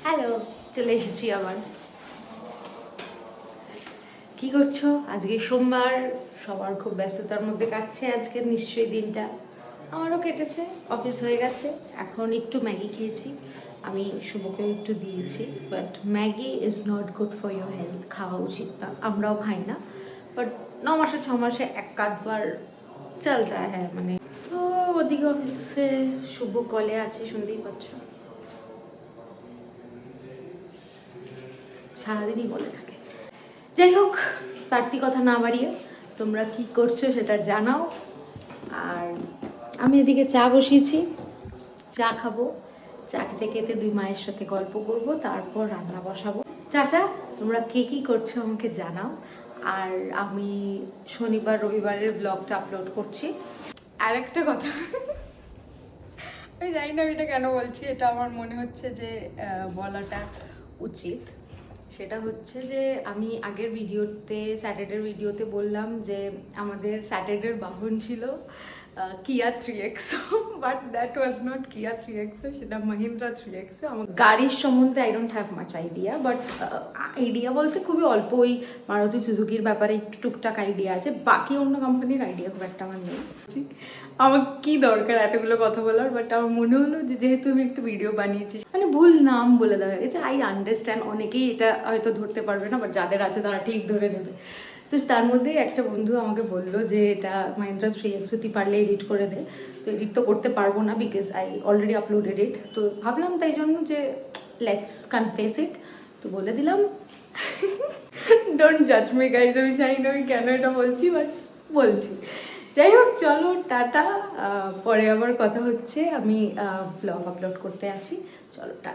Hello, চলে এসেছি আবার। কি করছো? আজকে সোমবার, সবার খুব ব্যস্ততার মধ্যে কাটছে আজকে নিশ্চয়ই দিনটা। আমারও কেটেছে, অফিস হয়ে গেছে। এখন একটু ম্যাগি খেয়েছি, আমি শুভকেও একটু দিয়েছি। But Maggi is not good for your health, খাওয়া উচিত না, আমরাও খাই না। বাট 9 মাসে 6 মাসে এক আধবার চলতা হ্যাঁ, মানে। তো ওদিকে অফিসে শুভ কলে আছে, শুনতেই পাচ্ছ, সারাদিনই বলে থাকে। যাই হোক, বাড়তি কথা না বাড়িয়ে তোমরা কি করছো সেটা জানাও। আর আমি এদিকে চা বসিয়েছি, চা খাবো। চা খেতে খেতে দুই মায়ের সাথে গল্প করব, তারপর রান্না বসাবো। চাচা, তোমরা কে কি করছো আমাকে জানাও। আর আমি শনিবার রবিবারের ব্লগটা আপলোড করছি। আর একটা কথা, আমি জানি না আমি এটা কেন বলছি, এটা আমার মনে হচ্ছে যে বলাটা উচিত। সেটা হচ্ছে যে আমি আগের ভিডিওতে, স্যাটারডের ভিডিওতে বললাম যে আমাদের স্যাটারডের বাহন ছিল কিয়া 3XO, but that was not কিয়া 3XO, সেটা মহিন্দ্রা 3XO। আমার গাড়ির সম্বন্ধে I don't have much idea, but idea বলতে খুবই অল্প। ওই মারুতি সুজুকির ব্যাপারে একটু টুকটাক আইডিয়া আছে, বাকি অন্য কোম্পানির আইডিয়া খুব একটা আমার নেই। আমার কি দরকার এতগুলো কথা বলার, বাট আমার মনে হলো যে যেহেতু আমি একটু ভিডিও বানিয়েছি, মানে ভুল নাম বলে দেওয়া হয়ে গেছে। আই আন্ডারস্ট্যান্ড অনেকেই এটা হয়তো ধরতে পারবে না, বাট যাদের আছে তারা ঠিক ধরে নেবে। তো তার মধ্যে একটা বন্ধু আমাকে বললো যে এটা মাহিন্দ্রা 3XO, তুই পারলে এডিট করে দে। তো এডিট তো করতে পারবো না, বিকজ আই অলরেডি আপলোডেড ইট। তো ভাবলাম তাই জন্য যে লেটস কনফেস ইট, তো বলে দিলাম। ডোন্ট জাজ মি গাইজ, আমি জানি না আমি কেন এটা বলছি, বাট বলছি। যাই হোক, চলো টাটা। পরে আবার কথা হচ্ছে, আমি ব্লগ আপলোড করতে আছি। চলো টাটা।